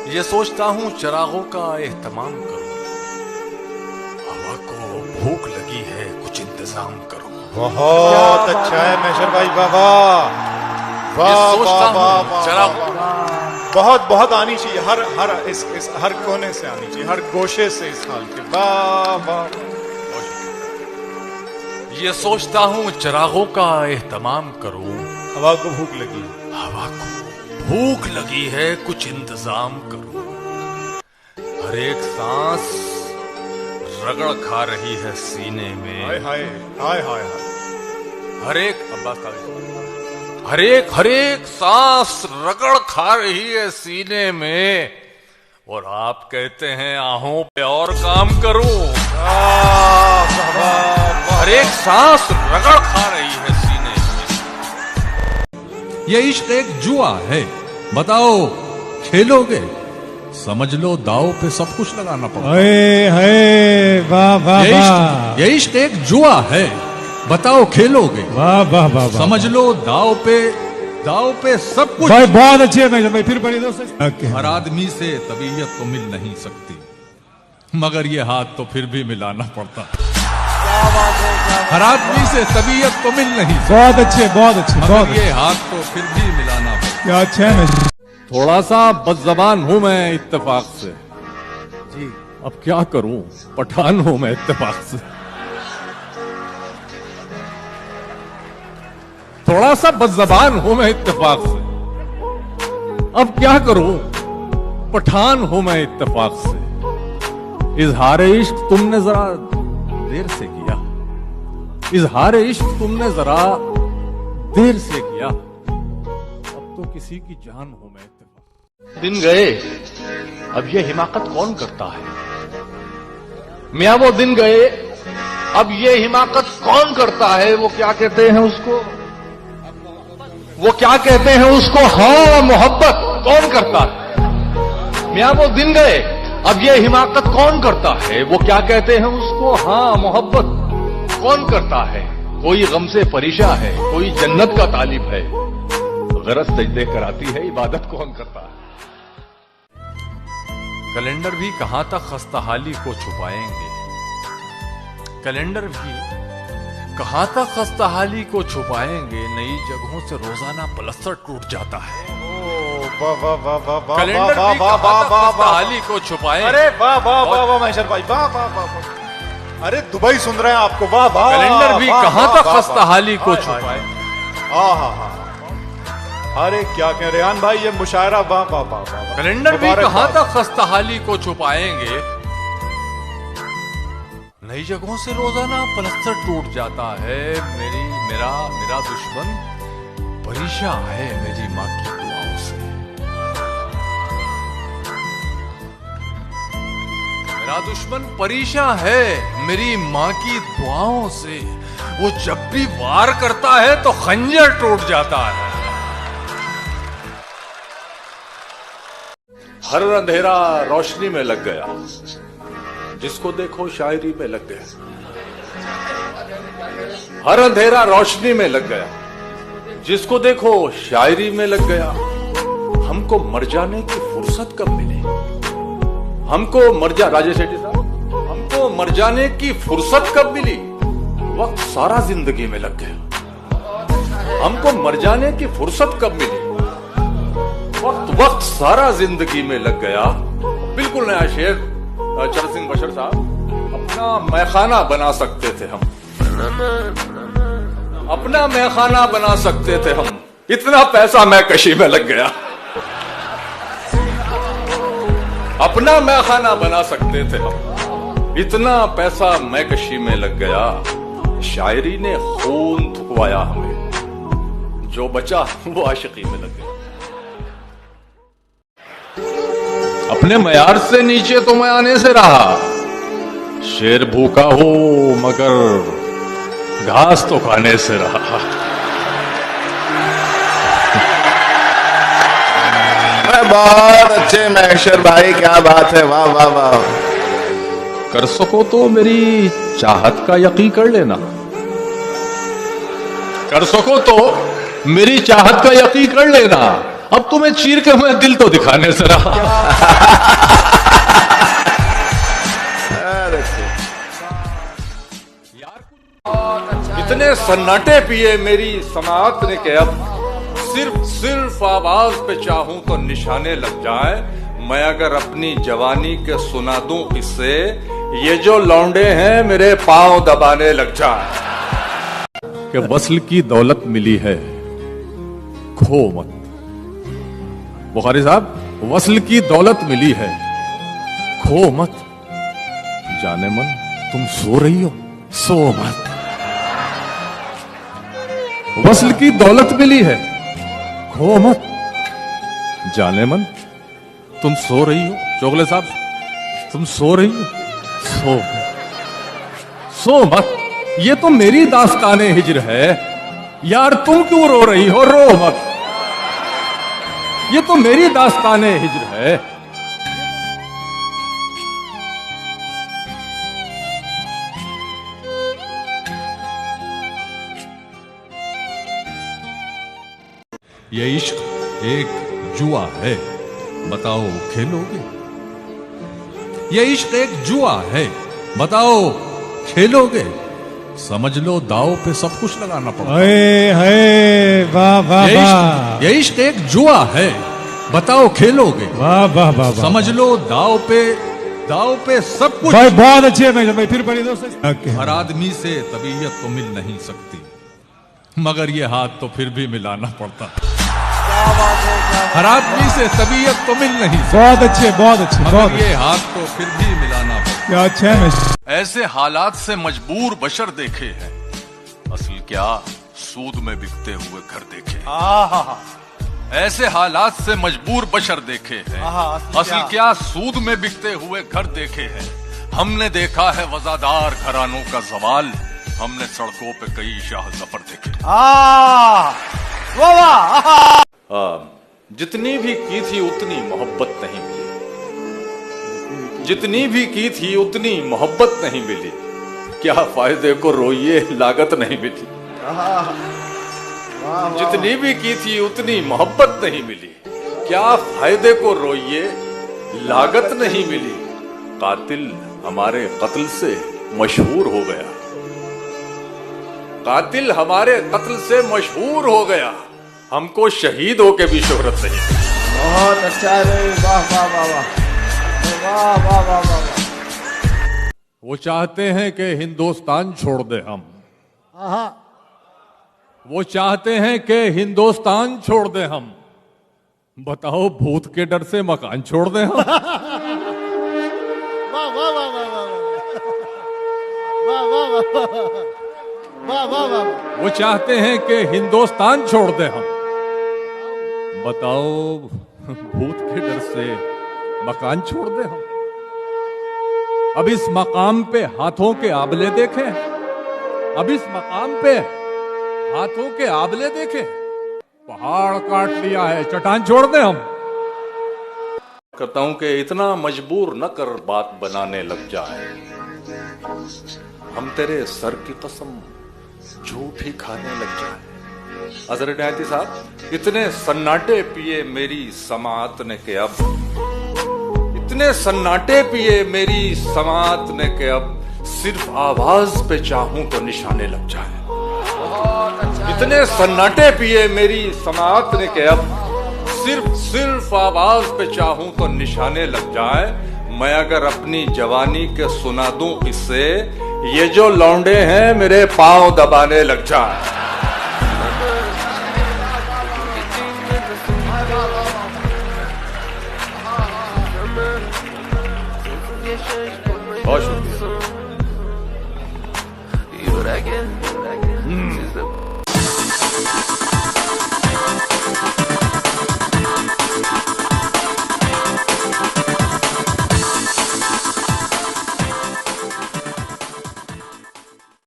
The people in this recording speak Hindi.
ये सोचता हूँ चिरागों का एहतमाम करूं, हवा को भूख लगी है कुछ इंतजाम करूं। बहुत अच्छा है मैशर भाई, बाबा बहुत बहुत आनी चाहिए, हर इस हर कोने से आनी चाहिए, हर गोशे से इस हाल के। वाह। ये सोचता हूँ चिरागों का एहतमाम करूं, हवा को भूख लगी, हवा को भूख लगी है कुछ इंतजाम करूं। हर एक सांस रगड़ खा रही है सीने में। हाय हाय हाय हाय। हर एक सांस रगड़ खा रही है सीने में, और आप कहते हैं आहों पे और काम करूं। हर एक सांस रगड़ खा रही है सीने में। ये इश्क एक जुआ है, बताओ खेलोगे? समझ लो दाव पे सब कुछ लगाना पड़ता है। वाह। ये इश्क एक जुआ है, बताओ खेलोगे? वाह। समझ लो दाव पे सब कुछ। भाई बहुत अच्छे है भाई, फिर बड़ी दोस्त। हर आदमी से तबीयत तो मिल नहीं सकती, मगर ये हाथ तो फिर भी मिलाना पड़ता है। हर आदमी से तबीयत तो मिल नहीं सकती। बहुत अच्छे मगर ये हाथ तो फिर भी मिलाना पड़ता। क्या अच्छा है। थोड़ा सा बदजबान हूं मैं इत्तेफाक से जी, अब क्या करूं, पठान हूं मैं इत्तेफाक से। थोड़ा सा बदजबान हूं मैं इत्तेफाक से, अब क्या करूं, पठान हूं मैं इत्तेफाक से। इजहार इश्क तुमने जरा देर से किया, इजहार इश्क तुमने जरा देर से किया, अब तो किसी की जान हो मैं। दिन गए अब ये हिमाकत कौन करता है, मियां वो दिन गए अब ये हिमाकत कौन करता है। वो क्या कहते हैं उसको, वो क्या कहते हैं उसको, हाँ मोहब्बत कौन करता है। मियां वो दिन गए अब ये हिमाकत कौन करता है। वो क्या कहते हैं उसको, हाँ मोहब्बत कौन करता है। कोई गम से परेशान है, कोई जन्नत का तालिब है, गरज सजदे कराती है, इबादत कौन करता है। कैलेंडर भी कहां तक खस्ताहाली को छुपाएंगे, कैलेंडर भी कहां तक खस्ताहाली को छुपाएंगे। नई जगहों से रोजाना पलस्तर टूट जाता है। कैलेंडर भी कहां तक खस्ताहाली को छुपाएंगे। अरे वाह मैशर भाई, वाह। अरे दुबई सुन रहे हैं आपको, वाह। कैलेंडर भी कहां तक खस्ताहाली को छुपाए। हाँ। अरे क्या कह रेहान भाई, ये मुशायरा, वाह। कैलेंडर भी कहां तक खस्ताहाली को छुपाएंगे। नई जगहों से रोजाना पलस्तर टूट जाता है। मेरा दुश्मन परेशान है मेरी माँ की दुआओं से। मेरा दुश्मन परेशान है मेरी माँ की दुआओं से। वो जब भी वार करता है तो खंजर टूट जाता है। हर अंधेरा रोशनी में लग गया, जिसको देखो शायरी में लग गया। हर अंधेरा रोशनी में लग गया, जिसको देखो शायरी में लग गया। हमको मर जाने की फुर्सत कब मिली, हमको राजेश शेट्टी साहब, हमको मर जाने की फुर्सत कब मिली। वक्त सारा जिंदगी में लग गया। हमको मर जाने की फुर्सत कब मिली, वक्त सारा जिंदगी में लग गया। बिल्कुल नया शेर चरण सिंह बशर साहब। अपना मैखाना बना सकते थे हम, अपना मैखाना बना सकते थे हम, इतना पैसा मैकशी में लग गया। अपना मैखाना बना सकते थे हम, इतना पैसा मैकशी में लग गया। शायरी ने खून थुकवाया हमें, जो बचा वो आशिकी में लग गया। अपने मयार से नीचे तो मैं आने से रहा। शेर भूखा हो मगर घास तो खाने से रहा। बार बहुत अच्छे महेश्वर भाई, क्या बात है, वाह वाह वाह। कर सको तो मेरी चाहत का यकीन कर लेना, कर सको तो मेरी चाहत का यकीन कर लेना। अब तुम्हें चीर के मैं दिल तो दिखाने जरा। इतने सन्नाटे पिए मेरी समात ने के अब सिर्फ आवाज पे चाहूं तो निशाने लग जाए। मैं अगर अपनी जवानी के सुना दूं किससे, ये जो लौंडे हैं मेरे पांव दबाने लग जाए। कि वस्ल की दौलत मिली है खो मत। बुखारी साहब, वस्ल की दौलत मिली है खो मत। जाने मन तुम सो रही हो, सो मत। वस्ल की दौलत मिली है खो मत। जाने मन तुम सो रही हो। चोगले साहब, तुम सो रही हो, सो मत। ये तो मेरी दास्ताने हिज्र है यार, तुम क्यों रो रही हो, रो मत। ये तो मेरी दास्ताने हिज्र है। ये इश्क एक जुआ है, बताओ खेलोगे? ये इश्क एक जुआ है, बताओ खेलोगे? समझ लो दाव पे सब कुछ लगाना पड़ता है। हाय हाय, वाह वाह वाह, ये इश्क एक जुआ है, बताओ खेलोगे? वाह वाह वाह। समझ लो दाव पे सब कुछ। भाई बहुत अच्छे भाई, भाई फिर पढ़ी दोस्तों। हर आदमी से तबीयत तो मिल नहीं सकती, मगर ये हाथ तो फिर भी मिलाना पड़ता। हर आदमी से तबीयत तो मिल नहीं सकती, बहुत अच्छे, बहुत अच्छे, बहुत मगर ये हाथ तो फिर भी मिलाना पड़ता। क्या अच्छा है। ऐसे हालात से मजबूर बशर देखे हैं, असल क्या सूद में बिकते हुए घर देखे हैं। ऐसे हालात से मजबूर बशर देखे हैं, असल क्या सूद में बिकते हुए घर देखे हैं। हमने देखा है वजादार घरानों का जवाल, हमने सड़कों पे कई शाह जफर देखे। जितनी भी की थी उतनी मोहब्बत नहीं मिली, जितनी भी की थी उतनी मोहब्बत नहीं मिली। क्या फायदे को रोइए लागत नहीं मिली। जितनी भी की थी उतनी मोहब्बत नहीं मिली, क्या फायदे को रोइए लागत नहीं मिली। कातिल हमारे कत्ल से मशहूर हो गया, कातिल हमारे कत्ल से मशहूर हो गया। हमको शहीद होके भी शोहरत नहीं। बहुत अच्छा है, वाह वाह वाह वाह, वाह वाह वाह वाह। वो चाहते हैं कि हिंदुस्तान छोड़ दे हम, वो चाहते हैं कि हिंदुस्तान छोड़ दे हम। बताओ भूत के डर से मकान छोड़ दे हम। वो चाहते हैं कि हिंदुस्तान छोड़ दे हम। बताओ भूत के डर से मकान छोड़ दे हम। अब इस मकाम पे हाथों के आबले देखें, अब इस मकाम पे हाथों के आबले देखें। पहाड़ काट लिया है, चट्टान छोड़ दे हम। कहता हूं कि इतना मजबूर न कर बात बनाने लग जाए। हम तेरे सर की कसम झूठ ही खाने लग जाए। अजर नायती साहब, इतने सन्नाटे पिए मेरी समात ने के अब, इतने सन्नाटे पिए मेरी समात ने के अब सिर्फ आवाज पे चाहूं तो निशाने लग जाए। इतने सन्नाटे पिए मेरी समात ने के अब सिर्फ आवाज पे चाहूं तो निशाने लग जाए। मैं अगर अपनी जवानी के सुना दूं किससे, ये जो लौंडे हैं मेरे पांव दबाने लग जाए। बहुत शुक्रिया।